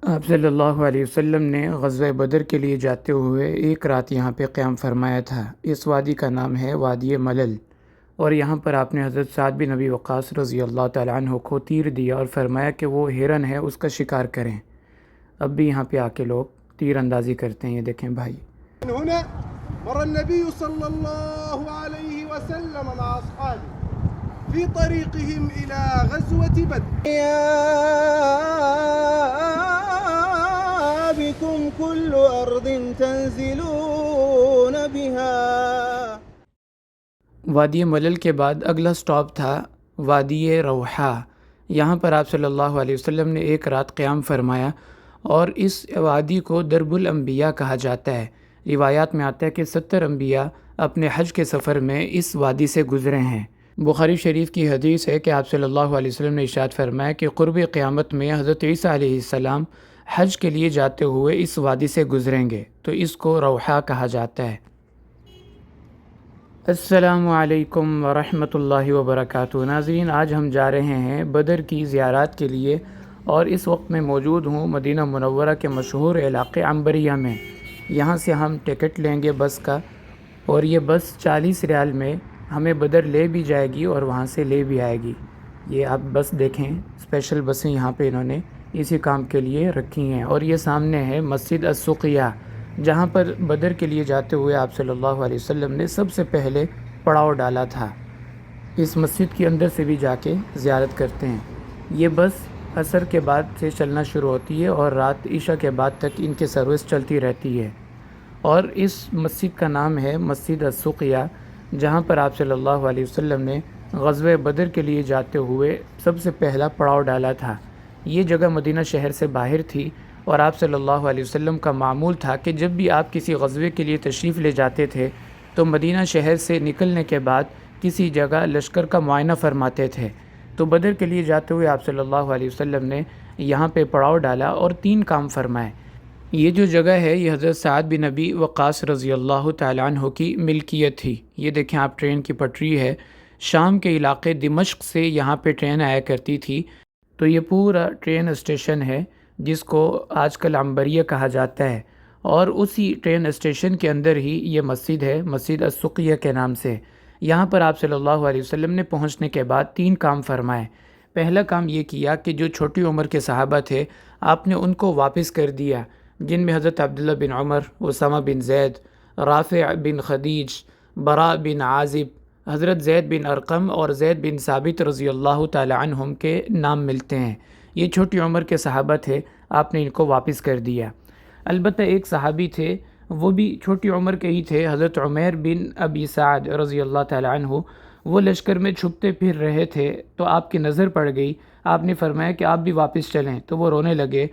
آپ صلی اللہ علیہ وسلم نے غزوہ بدر کے لیے جاتے ہوئے ایک رات یہاں پہ قیام فرمایا تھا۔ اس وادی کا نام ہے وادی ملل، اور یہاں پر آپ نے حضرت سعد بن ابی وقاص رضی اللہ تعالیٰ عنہ کو تیر دیا اور فرمایا کہ وہ ہرن ہے، اس کا شکار کریں۔ اب بھی یہاں پہ آ کے لوگ تیر اندازی کرتے ہیں، یہ دیکھیں بھائی۔ هنا مر النبي صلى الله عليه وسلم مع أصحابه في طريقهم إلى غزوة بدر بكم كل أرض تنزلون بها۔ وادی ملل کے بعد اگلا سٹاپ تھا وادی روحا۔ یہاں پر آپ صلی اللہ علیہ وسلم نے ایک رات قیام فرمایا، اور اس وادی کو درب الانبیاء کہا جاتا ہے۔ روایات میں آتا ہے کہ 70 انبیاء اپنے حج کے سفر میں اس وادی سے گزرے ہیں۔ بخاری شریف کی حدیث ہے کہ آپ صلی اللہ علیہ وسلم نے ارشاد فرمایا کہ قرب قیامت میں حضرت عیسیٰ علیہ السلام حج کے لیے جاتے ہوئے اس وادی سے گزریں گے، تو اس کو روحا کہا جاتا ہے۔ السلام علیکم ورحمۃ اللہ وبرکاتہ۔ ناظرین، آج ہم جا رہے ہیں بدر کی زیارات کے لیے، اور اس وقت میں موجود ہوں مدینہ منورہ کے مشہور علاقے عنبریہ میں۔ یہاں سے ہم ٹکٹ لیں گے بس کا، اور یہ بس 40 ریال میں ہمیں بدر لے بھی جائے گی اور وہاں سے لے بھی آئے گی۔ یہ آپ بس دیکھیں، اسپیشل بسیں یہاں پہ انہوں نے اسی کام کے لیے رکھی ہیں۔ اور یہ سامنے ہے مسجد السقیہ، جہاں پر بدر کے لیے جاتے ہوئے آپ صلی اللہ علیہ وسلم نے سب سے پہلے پڑاؤ ڈالا تھا۔ اس مسجد کے اندر سے بھی جا کے زیارت کرتے ہیں۔ یہ بس عصر کے بعد سے چلنا شروع ہوتی ہے، اور رات عشاء کے بعد تک ان کی سروس چلتی رہتی ہے۔ اور اس مسجد کا نام ہے مسجد السقیہ، جہاں پر آپ صلی اللہ علیہ وسلم نے غزوہ بدر کے لیے جاتے ہوئے سب سے پہلا پڑاؤ ڈالا تھا۔ یہ جگہ مدینہ شہر سے باہر تھی، اور آپ صلی اللہ علیہ وسلم کا معمول تھا کہ جب بھی آپ کسی غزوے کے لیے تشریف لے جاتے تھے تو مدینہ شہر سے نکلنے کے بعد کسی جگہ لشکر کا معائنہ فرماتے تھے۔ تو بدر کے لیے جاتے ہوئے آپ صلی اللہ علیہ وسلم نے یہاں پہ پڑاؤ ڈالا اور 3 کام فرمائے۔ یہ جو جگہ ہے یہ حضرت سعد بن ابی وقاص رضی اللہ تعالیٰ عنہ کی ملکیت تھی۔ یہ دیکھیں آپ، ٹرین کی پٹری ہے۔ شام کے علاقے دمشق سے یہاں پہ ٹرین آیا کرتی تھی، تو یہ پورا ٹرین اسٹیشن ہے جس کو آج کل عنبریہ کہا جاتا ہے، اور اسی ٹرین اسٹیشن کے اندر ہی یہ مسجد ہے، مسجد السقیہ کے نام سے۔ یہاں پر آپ صلی اللہ علیہ وسلم نے پہنچنے کے بعد 3 کام فرمائے۔ پہلا کام یہ کیا کہ جو چھوٹی عمر کے صحابہ تھے آپ نے ان کو واپس کر دیا، جن میں حضرت عبداللہ بن عمر، اسامہ بن زید، رافع بن خدیج، براء بن عازب، حضرت زید بن ارقم اور زید بن ثابت رضی اللہ تعالی عنہم کے نام ملتے ہیں۔ یہ چھوٹی عمر کے صحابہ تھے، آپ نے ان کو واپس کر دیا۔ البتہ ایک صحابی تھے، وہ بھی چھوٹی عمر کے ہی تھے، حضرت عمیر بن ابی سعد رضی اللہ تعالی عنہ۔ وہ لشکر میں چھپتے پھر رہے تھے، تو آپ کی نظر پڑ گئی، آپ نے فرمایا کہ آپ بھی واپس چلیں، تو وہ رونے لگے۔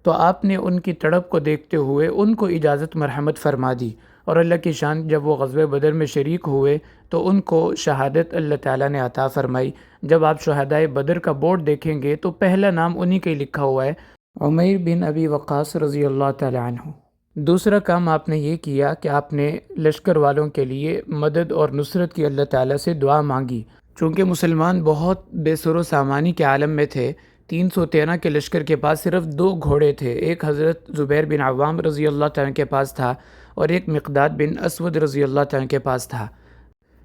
تو آپ نے ان کی تڑپ کو دیکھتے ہوئے ان کو اجازت مرحمت فرما دی، اور اللہ کی شان جب وہ غزوہ بدر میں شریک ہوئے تو ان کو شہادت اللہ تعالیٰ نے عطا فرمائی۔ جب آپ شہدائے بدر کا بورڈ دیکھیں گے تو پہلا نام انہی کا ہی لکھا ہوا ہے، عمیر بن ابی وقاص رضی اللہ تعالی عنہ۔ دوسرا کام آپ نے یہ کیا کہ آپ نے لشکر والوں کے لیے مدد اور نصرت کی اللہ تعالیٰ سے دعا مانگی۔ چونکہ مسلمان بہت بے سر و سامانی کے عالم میں تھے، 313 کے لشکر کے پاس صرف 2 گھوڑے تھے، ایک حضرت زبیر بن عوام رضی اللہ تعالیٰ کے پاس تھا، اور ایک مقداد بن اسود رضی اللہ تعالیٰ کے پاس تھا۔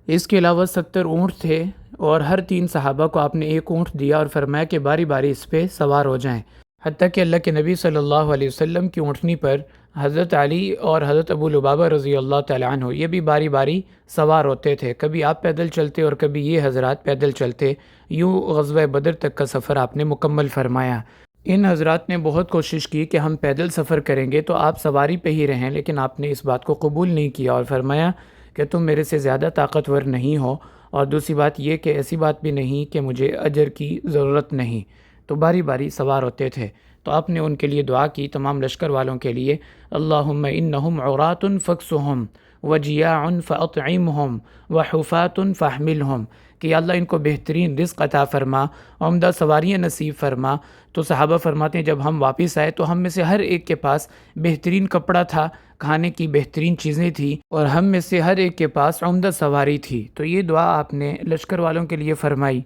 اس کے علاوہ 70 اونٹ تھے، اور ہر 3 صحابہ کو آپ نے ایک اونٹ دیا اور فرمایا کہ باری باری اس پہ سوار ہو جائیں۔ حتیٰ کہ اللہ کے نبی صلی اللہ علیہ وسلم کی اونٹنی پر حضرت علی اور حضرت ابو لبابہ رضی اللہ تعالیٰ عنہ یہ بھی باری باری سوار ہوتے تھے، کبھی آپ پیدل چلتے اور کبھی یہ حضرات پیدل چلتے۔ یوں غزوہ بدر تک کا سفر آپ نے مکمل فرمایا۔ ان حضرات نے بہت کوشش کی کہ ہم پیدل سفر کریں گے تو آپ سواری پہ ہی رہیں، لیکن آپ نے اس بات کو قبول نہیں کیا اور فرمایا کہ تم میرے سے زیادہ طاقتور نہیں ہو، اور دوسری بات یہ کہ ایسی بات بھی نہیں کہ مجھے اجر کی ضرورت نہیں۔ تو باری باری سوار ہوتے تھے، تو آپ نے ان کے لیے دعا کی، تمام لشکر والوں کے لیے، اللہم انہم عراۃ فاکسہم وجیاع فاطعمہم وحفاۃ فاحملہم، کہ یا اللہ ان کو بہترین رزق عطا فرما، عمدہ سواریاں نصیب فرما۔ تو صحابہ فرماتے ہیں جب ہم واپس آئے تو ہم میں سے ہر ایک کے پاس بہترین کپڑا تھا، کھانے کی بہترین چیزیں تھیں، اور ہم میں سے ہر ایک کے پاس عمدہ سواری تھی۔ تو یہ دعا آپ نے لشکر والوں کے لیے فرمائی۔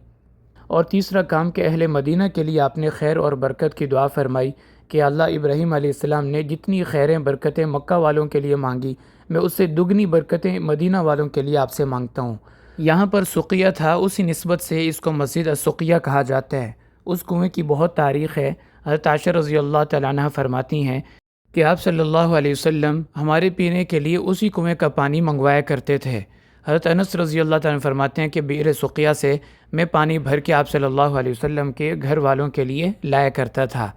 اور تیسرا کام کہ اہل مدینہ کے لیے آپ نے خیر اور برکت کی دعا فرمائی۔ کہ اللہ ابراہیم علیہ السلام نے جتنی خیریں برکتیں مکہ والوں کے لیے مانگی، میں اس سے دگنی برکتیں مدینہ والوں کے لیے آپ سے مانگتا ہوں۔ یہاں پر سقیہ تھا، اسی نسبت سے اس کو مسجد السقیہ کہا جاتا ہے۔ اس کنویں کی بہت تاریخ ہے۔ حضرت عائشہ رضی اللہ تعالیٰ عنہ فرماتی ہیں کہ آپ صلی اللہ علیہ وسلم ہمارے پینے کے لیے اسی کنویں کا پانی منگوایا کرتے تھے۔ حضرت انس رضی اللہ تعالیٰ عنہ فرماتے ہیں کہ بئر سقیہ سے میں پانی بھر کے آپ صلی اللہ علیہ وسلم کے گھر والوں کے لیے لایا کرتا تھا۔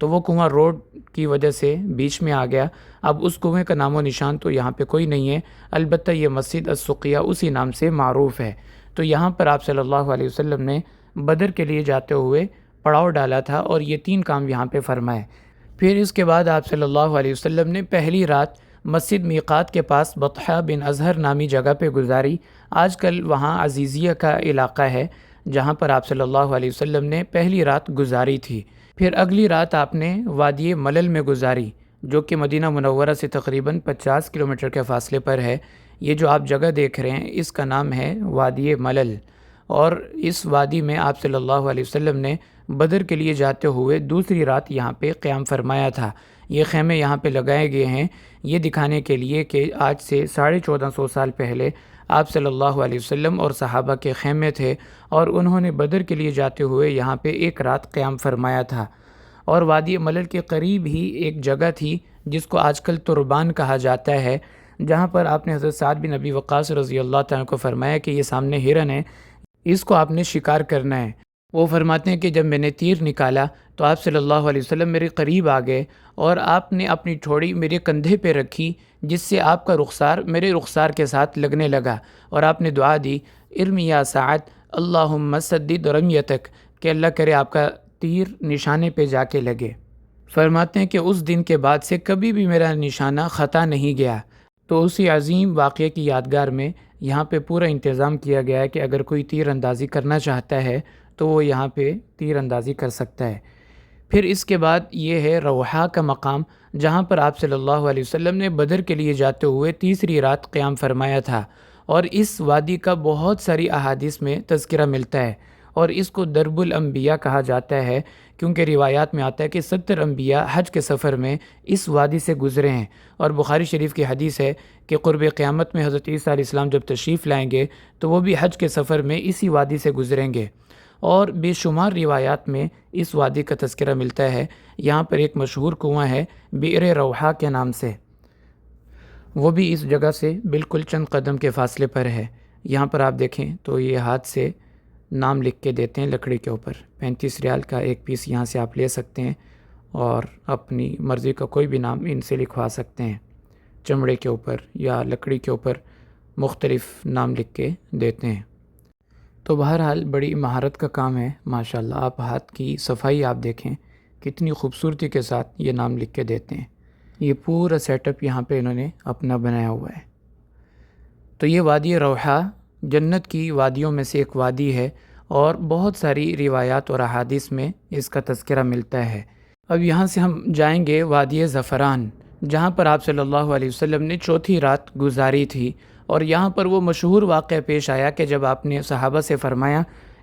تو وہ کنواں روڈ کی وجہ سے بیچ میں آ گیا۔ اب اس کنویں کا نام و نشان تو یہاں پہ کوئی نہیں ہے، البتہ یہ مسجد السقیہ اسی نام سے معروف ہے۔ تو یہاں پر آپ صلی اللہ علیہ وسلم نے بدر کے لیے جاتے ہوئے پڑاؤ ڈالا تھا اور یہ 3 کام یہاں پہ فرمائے۔ پھر اس کے بعد آپ صلی اللہ علیہ وسلم نے پہلی رات مسجد میقات کے پاس بطحہ بن ازہر نامی جگہ پہ گزاری۔ آج کل وہاں عزیزیہ کا علاقہ ہے جہاں پر آپ صلی اللہ علیہ وسلم نے پہلی رات گزاری تھی۔ پھر اگلی رات آپ نے وادی ملل میں گزاری، جو کہ مدینہ منورہ سے تقریباً 50 کلومیٹر کے فاصلے پر ہے۔ یہ جو آپ جگہ دیکھ رہے ہیں اس کا نام ہے وادی ملل، اور اس وادی میں آپ صلی اللہ علیہ وسلم نے بدر کے لیے جاتے ہوئے دوسری رات یہاں پہ قیام فرمایا تھا۔ یہ خیمے یہاں پہ لگائے گئے ہیں یہ دکھانے کے لیے کہ آج سے 1450 سال پہلے آپ صلی اللہ علیہ وسلم اور صحابہ کے خیمے تھے، اور انہوں نے بدر کے لیے جاتے ہوئے یہاں پہ ایک رات قیام فرمایا تھا۔ اور وادی ملل کے قریب ہی ایک جگہ تھی جس کو آج کل تربان کہا جاتا ہے، جہاں پر آپ نے حضرت سعد بن ابی وقاص رضی اللہ تعالیٰ کو فرمایا کہ یہ سامنے ہرن ہے، اس کو آپ نے شکار کرنا ہے۔ وہ فرماتے ہیں کہ جب میں نے تیر نکالا تو آپ صلی اللہ علیہ وسلم میرے قریب آ گئے، اور آپ نے اپنی ٹھوڑی میرے کندھے پہ رکھی، جس سے آپ کا رخسار میرے رخسار کے ساتھ لگنے لگا، اور آپ نے دعا دی، ارمی یا سعد اللہم سدد رمیتک، کہ اللہ کرے آپ کا تیر نشانے پہ جا کے لگے۔ فرماتے ہیں کہ اس دن کے بعد سے کبھی بھی میرا نشانہ خطا نہیں گیا۔ تو اسی عظیم واقعے کی یادگار میں یہاں پہ پورا انتظام کیا گیا ہے کہ اگر کوئی تیر اندازی کرنا چاہتا ہے تو وہ یہاں پہ تیر اندازی کر سکتا ہے۔ پھر اس کے بعد یہ ہے روحا کا مقام، جہاں پر آپ صلی اللہ علیہ وسلم نے بدر کے لیے جاتے ہوئے تیسری رات قیام فرمایا تھا، اور اس وادی کا بہت ساری احادیث میں تذکرہ ملتا ہے، اور اس کو درب الانبیاء کہا جاتا ہے، کیونکہ روایات میں آتا ہے کہ 70 انبیاء حج کے سفر میں اس وادی سے گزرے ہیں، اور بخاری شریف کی حدیث ہے کہ قرب قیامت میں حضرت عیسیٰ علیہ السلام جب تشریف لائیں گے تو وہ بھی حج کے سفر میں اسی وادی سے گزریں گے، اور بے شمار روایات میں اس وادی کا تذکرہ ملتا ہے۔ یہاں پر ایک مشہور کنواں ہے بئر روحا کے نام سے، وہ بھی اس جگہ سے بالکل چند قدم کے فاصلے پر ہے۔ یہاں پر آپ دیکھیں تو یہ ہاتھ سے نام لکھ کے دیتے ہیں لکڑی کے اوپر، 35 ریال کا ایک پیس یہاں سے آپ لے سکتے ہیں، اور اپنی مرضی کا کوئی بھی نام ان سے لکھوا سکتے ہیں، چمڑے کے اوپر یا لکڑی کے اوپر مختلف نام لکھ کے دیتے ہیں۔ تو بہرحال بڑی مہارت کا کام ہے ماشاءاللہ۔ آپ ہاتھ کی صفائی آپ دیکھیں کتنی خوبصورتی کے ساتھ یہ نام لکھ کے دیتے ہیں۔ یہ پورا سیٹ اپ یہاں پہ انہوں نے اپنا بنایا ہوا ہے۔ تو یہ وادی روحا جنت کی وادیوں میں سے ایک وادی ہے، اور بہت ساری روایات اور احادیث میں اس کا تذکرہ ملتا ہے۔ اب یہاں سے ہم جائیں گے وادی زعفران، جہاں پر آپ صلی اللہ علیہ وسلم نے چوتھی رات گزاری تھی، اور یہاں پر وہ مشہور واقعہ پیش آیا کہ جب آپ نے صحابہ سے فرمایا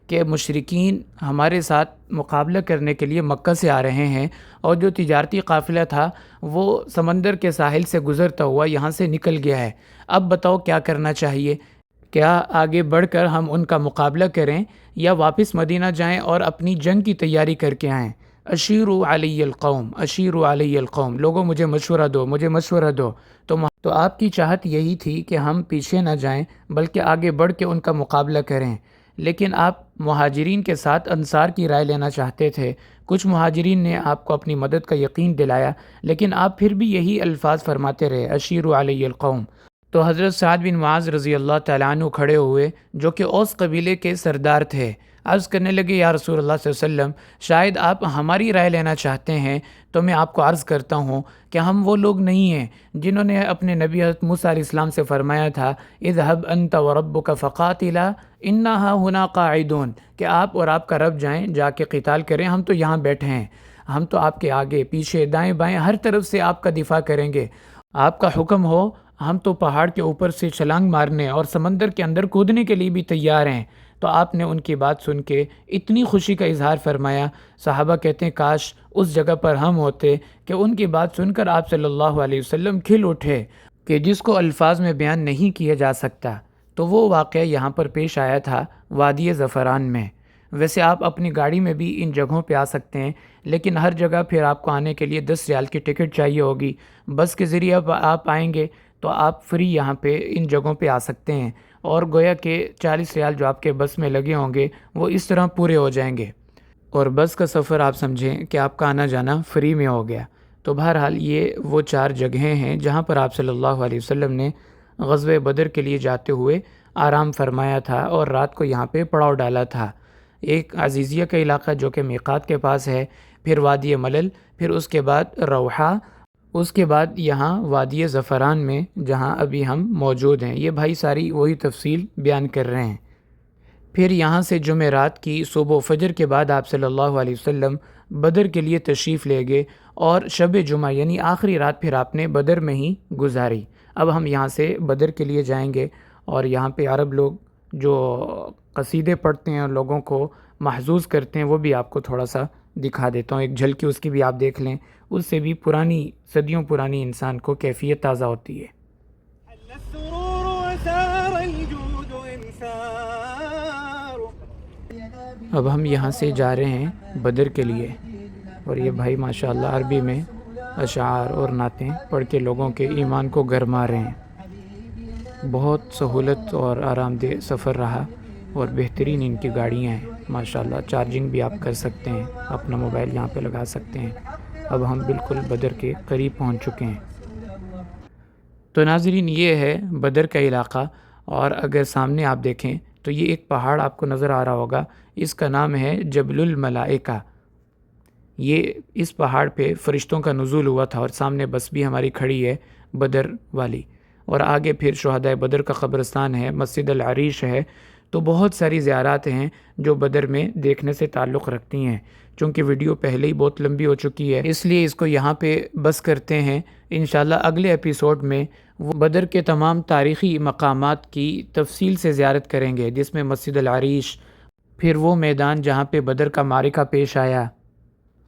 کہ مشرکین ہمارے ساتھ مقابلہ کرنے کے لیے مکہ سے آ رہے ہیں، اور جو تجارتی قافلہ تھا وہ سمندر کے ساحل سے گزرتا ہوا یہاں سے نکل گیا ہے، اب بتاؤ کیا کرنا چاہیے؟ کیا آگے بڑھ کر ہم ان کا مقابلہ کریں یا واپس مدینہ جائیں اور اپنی جنگ کی تیاری کر کے آئیں؟ اشیروا علی القوم، اشیروا علی القوم، لوگوں مجھے مشورہ دو، مجھے مشورہ دو۔ تو آپ کی چاہت یہی تھی کہ ہم پیچھے نہ جائیں بلکہ آگے بڑھ کے ان کا مقابلہ کریں، لیکن آپ مہاجرین کے ساتھ انصار کی رائے لینا چاہتے تھے۔ کچھ مہاجرین نے آپ کو اپنی مدد کا یقین دلایا، لیکن آپ پھر بھی یہی الفاظ فرماتے رہے، اشیروا علی القوم۔ تو حضرت سعد بن معاذ رضی اللہ تعالیٰ عنہ کھڑے ہوئے، جو کہ اوس قبیلے کے سردار تھے، عرض کرنے لگے، یا رسول اللہ صلی اللہ علیہ وسلم، شاید آپ ہماری رائے لینا چاہتے ہیں، تو میں آپ کو عرض کرتا ہوں کہ ہم وہ لوگ نہیں ہیں جنہوں نے اپنے نبی حضرت موسیٰ علیہ السلام سے فرمایا تھا، اذهب انت وربک فقاتلا انا ہاہنا قاعدون، کہ آپ اور آپ کا رب جائیں، جا کے قتال کریں، ہم تو یہاں بیٹھے ہیں، ہم تو آپ کے آگے پیچھے دائیں بائیں ہر طرف سے آپ کا دفاع کریں گے، آپ کا حکم ہو ہم تو پہاڑ کے اوپر سے چھلانگ مارنے اور سمندر کے اندر کودنے کے لیے بھی تیار ہیں، تو آپ نے ان کی بات سن کے اتنی خوشی کا اظہار فرمایا، صحابہ کہتے ہیں کاش اس جگہ پر ہم ہوتے کہ ان کی بات سن کر آپ صلی اللہ علیہ وسلم کھل اٹھے، کہ جس کو الفاظ میں بیان نہیں کیا جا سکتا۔ تو وہ واقعہ یہاں پر پیش آیا تھا وادی زعفران میں۔ ویسے آپ اپنی گاڑی میں بھی ان جگہوں پہ آ سکتے ہیں، لیکن ہر جگہ پھر آپ کو آنے کے لیے 10 ریال کی ٹکٹ چاہیے ہوگی۔ بس کے ذریعے آپ آئیں گے تو آپ فری یہاں پہ ان جگہوں پہ آ سکتے ہیں، اور گویا کہ 40 ریال جو آپ کے بس میں لگے ہوں گے وہ اس طرح پورے ہو جائیں گے، اور بس کا سفر آپ سمجھیں کہ آپ کا آنا جانا فری میں ہو گیا۔ تو بہرحال یہ وہ 4 جگہیں ہیں جہاں پر آپ صلی اللہ علیہ وسلم نے غزوہ بدر کے لیے جاتے ہوئے آرام فرمایا تھا اور رات کو یہاں پہ پڑاؤ ڈالا تھا۔ ایک عزیزیہ کا علاقہ جو کہ میقات کے پاس ہے، پھر وادی ملل، پھر اس کے بعد روحہ، اس کے بعد یہاں وادی زعفران میں جہاں ابھی ہم موجود ہیں۔ یہ بھائی ساری وہی تفصیل بیان کر رہے ہیں۔ پھر یہاں سے جمعرات کی صبح و فجر کے بعد آپ صلی اللہ علیہ وسلم بدر کے لیے تشریف لے گئے، اور شب جمعہ یعنی آخری رات پھر آپ نے بدر میں ہی گزاری۔ اب ہم یہاں سے بدر کے لیے جائیں گے، اور یہاں پہ عرب لوگ جو قصیدے پڑھتے ہیں اور لوگوں کو محظوظ کرتے ہیں وہ بھی آپ کو تھوڑا سا دکھا دیتا ہوں، ایک جھلکی اس کی بھی آپ دیکھ لیں، اس سے بھی پرانی صدیوں پرانی انسان کو کیفیت تازہ ہوتی ہے۔ اب ہم یہاں سے جا رہے ہیں بدر کے لیے، اور یہ بھائی ماشاءاللہ عربی میں اشعار اور نعتیں پڑھ کے لوگوں کے ایمان کو گرما رہے ہیں۔ بہت سہولت اور آرام دہ سفر رہا، اور بہترین ان کی گاڑیاں ہیں ماشاءاللہ، چارجنگ بھی آپ کر سکتے ہیں، اپنا موبائل یہاں پہ لگا سکتے ہیں۔ اب ہم بالکل بدر کے قریب پہنچ چکے ہیں۔ تو ناظرین یہ ہے بدر کا علاقہ، اور اگر سامنے آپ دیکھیں تو یہ ایک پہاڑ آپ کو نظر آ رہا ہوگا، اس کا نام ہے جبل الملائکہ۔ یہ اس پہاڑ پہ فرشتوں کا نزول ہوا تھا، اور سامنے بس بھی ہماری کھڑی ہے بدر والی، اور آگے پھر شہدائے بدر کا قبرستان ہے، مسجد العریش ہے۔ تو بہت ساری زیارات ہیں جو بدر میں دیکھنے سے تعلق رکھتی ہیں۔ چونکہ ویڈیو پہلے ہی بہت لمبی ہو چکی ہے، اس لیے اس کو یہاں پہ بس کرتے ہیں۔ انشاءاللہ اگلے ایپیسوڈ میں وہ بدر کے تمام تاریخی مقامات کی تفصیل سے زیارت کریں گے، جس میں مسجد العریش، پھر وہ میدان جہاں پہ بدر کا معرکہ پیش آیا،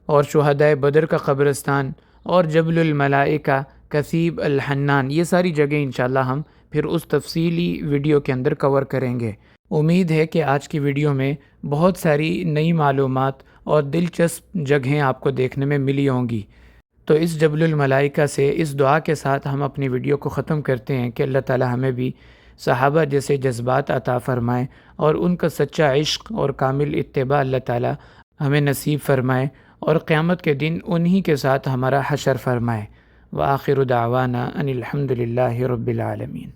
اور شہدائے بدر کا قبرستان، اور جبل الملائکہ، کثیب الحنان، یہ ساری جگہیں انشاءاللہ ہم پھر اس تفصیلی ویڈیو کے اندر کور کریں گے۔ امید ہے کہ آج کی ویڈیو میں بہت ساری نئی معلومات اور دلچسپ جگہیں آپ کو دیکھنے میں ملی ہوں گی۔ تو اس جبل الملائکہ سے اس دعا کے ساتھ ہم اپنی ویڈیو کو ختم کرتے ہیں کہ اللہ تعالی ہمیں بھی صحابہ جیسے جذبات عطا فرمائیں، اور ان کا سچا عشق اور کامل اتباع اللہ تعالی ہمیں نصیب فرمائے، اور قیامت کے دن انہی کے ساتھ ہمارا حشر فرمائے۔ وآخر دعوانا ان الحمد للہ رب العالمین۔